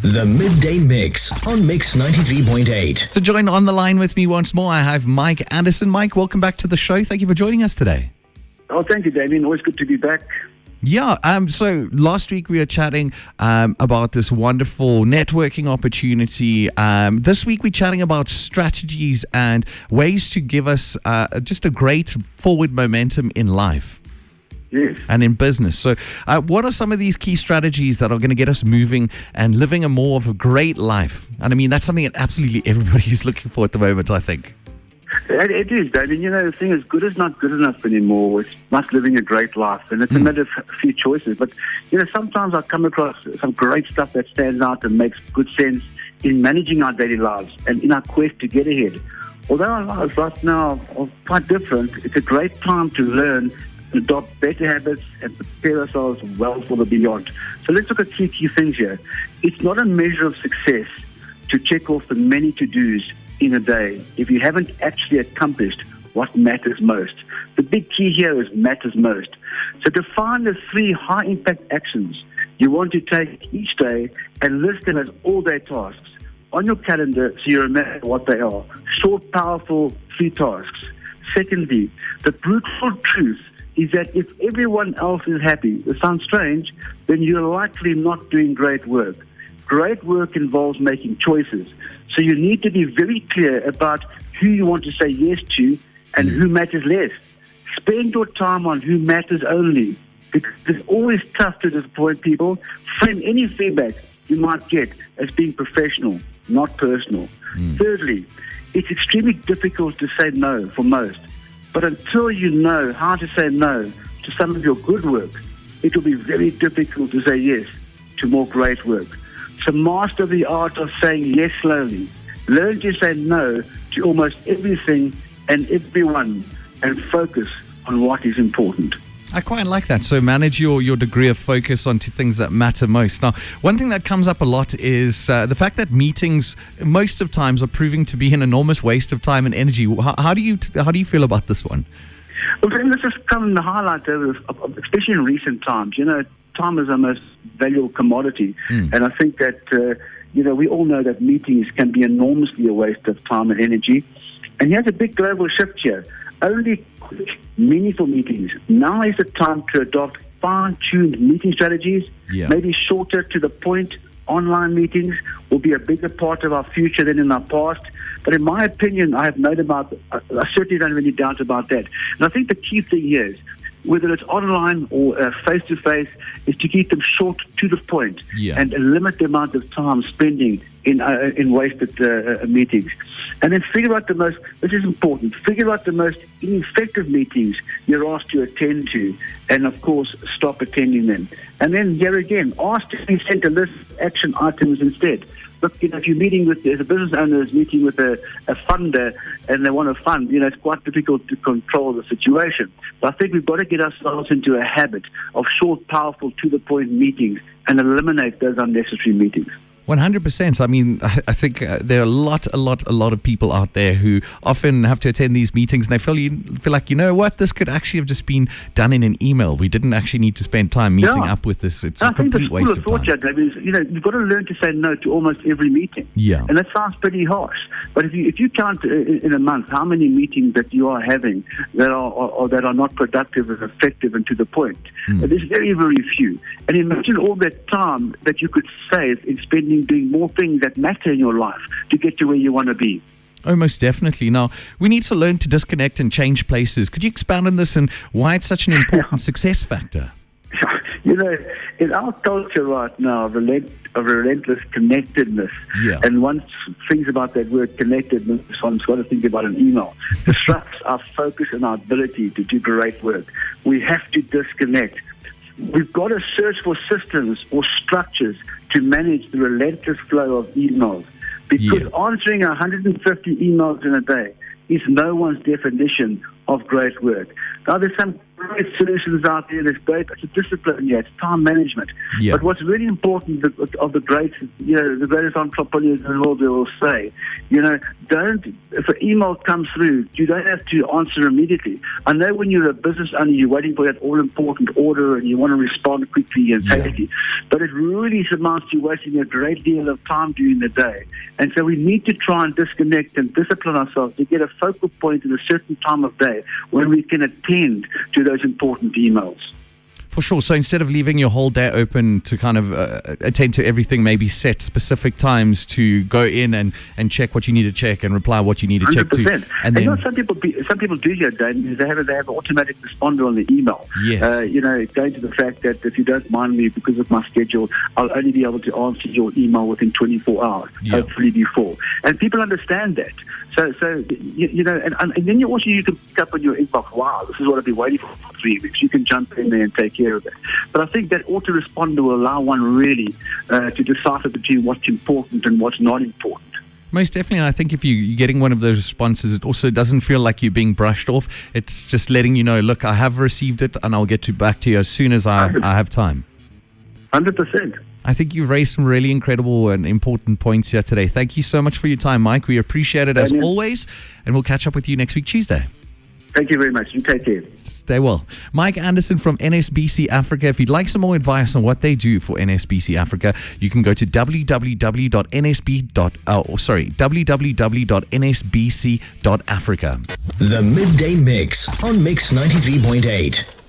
The Midday Mix on Mix 93.8. To join on the line with me once more, I have Mike Anderson. Mike, welcome back to the show. Thank you for joining us today. Oh, thank you, Damian. Always good to be back. Yeah, so last week we were chatting about this wonderful networking opportunity. This week we're chatting about strategies and ways to give us just a great forward momentum in life. Yes. And in business. So what are some of these key strategies that are going to get us moving and living a more of a great life? And I mean, that's something that absolutely everybody is looking for at the moment, I think. It is, David. You know, the thing is, good is not good enough anymore. It's not living a great life. And it's a matter of a few choices. But, you know, sometimes I come across some great stuff that stands out and makes good sense in managing our daily lives and in our quest to get ahead. Although our lives right now are quite different, it's a great time to learn, adopt better habits, and prepare ourselves well for the beyond. So let's look at three key things here. It's not a measure of success to check off the many to-dos in a day if you haven't actually accomplished what matters most. The big key here is matters most. So define the three high-impact actions you want to take each day and list them as all-day tasks on your calendar so you remember what they are. Short, powerful, three tasks. Secondly, the brutal truth is that if everyone else is happy, it sounds strange, then you're likely not doing great work. Great work involves making choices. So you need to be very clear about who you want to say yes to and who matters less. Spend your time on who matters only, because it's always tough to disappoint people. Frame any feedback you might get as being professional, not personal. Thirdly, it's extremely difficult to say no for most. But until you know how to say no to some of your good work, it will be very difficult to say yes to more great work. So master the art of saying yes slowly. Learn to say no to almost everything and everyone and focus on what is important. I quite like that. So manage your degree of focus onto things that matter most. Now, one thing that comes up a lot is the fact that meetings most of times are proving to be an enormous waste of time and energy. How do you feel about this one? Well, this has come in the highlight, especially in recent times. You know, time is our most valuable commodity. And I think that, we all know that meetings can be enormously a waste of time and energy. And here's a big global shift here. Only quick, meaningful meetings. Now is the time to adopt fine-tuned meeting strategies, maybe shorter to the point. Online meetings will be a bigger part of our future than in our past. But in my opinion, I certainly don't have any doubt about that. And I think the key thing here is, whether it's online or face-to-face, is to keep them short to the point and limit the amount of time spending in wasted meetings. And then figure out this is important, figure out the most ineffective meetings you're asked to attend to, and of course, stop attending them. And then here again, ask to be sent a list of action items instead. Look, if you're meeting if a business owner is meeting with a funder and they want to fund, it's quite difficult to control the situation. So I think we've got to get ourselves into a habit of short, powerful, to-the-point meetings and eliminate those unnecessary meetings. 100%. I mean, I think there are a lot of people out there who often have to attend these meetings and they feel like, you know what, this could actually have just been done in an email. We didn't actually need to spend time meeting up with this. It's a complete waste of time. You've got to learn to say no to almost every meeting. Yeah. And that sounds pretty harsh. But if you count in a month how many meetings that you are having that are not productive and effective and to the point, there's very, very few. And imagine all that time that you could save in spending doing more things that matter in your life to get to where you want to be. Oh, most definitely. Now, we need to learn to disconnect and change places. Could you expand on this and why it's such an important success factor? In our culture right now of relentless connectedness, and one thinks about that word connectedness, one's got to think about an email, disrupts our focus and our ability to do great work. We have to disconnect. We've got to search for systems or structures to manage the relentless flow of emails, because answering 150 emails in a day is no one's definition of great work. Now, there's some great solutions out there. There's great, it's a discipline here. It's time management. Yeah. But what's really important of the great, the greatest entrepreneurs in the world, they will say, if an email comes through, you don't have to answer immediately. I know when you're a business owner, you're waiting for that all-important order and you want to respond quickly and safely. But it really amounts to wasting a great deal of time during the day. And so we need to try and disconnect and discipline ourselves to get a focal point at a certain time of day when we can attend to those important emails. For sure. So instead of leaving your whole day open to kind of attend to everything, maybe set specific times to go in and check what you need to check and reply what you need to 100%. check to. And then some people do here, Dan, is they have an automatic responder on the email. Yes. Going to the fact that if you don't mind me because of my schedule, I'll only be able to answer your email within 24 hours, hopefully before. And people understand that. So and then you can pick up on your inbox, wow, this is what I've been waiting for 3 weeks. You can jump in there and take care of it. But I think that autoresponder will allow one really to decipher between what's important and what's not important. Most definitely. And I think if you're getting one of those responses, it also doesn't feel like you're being brushed off. It's just letting you know, look, I have received it and I'll get back to you as soon as I have time. 100%. I think you've raised some really incredible and important points here today. Thank you so much for your time, Mike. We appreciate it as always, and we'll catch up with you next week, Tuesday. Thank you very much. You take care. Stay well. Mike Anderson from NSBC Africa. If you'd like some more advice on what they do for NSBC Africa, you can go to www.nsbc.africa. The Midday Mix on Mix 93.8.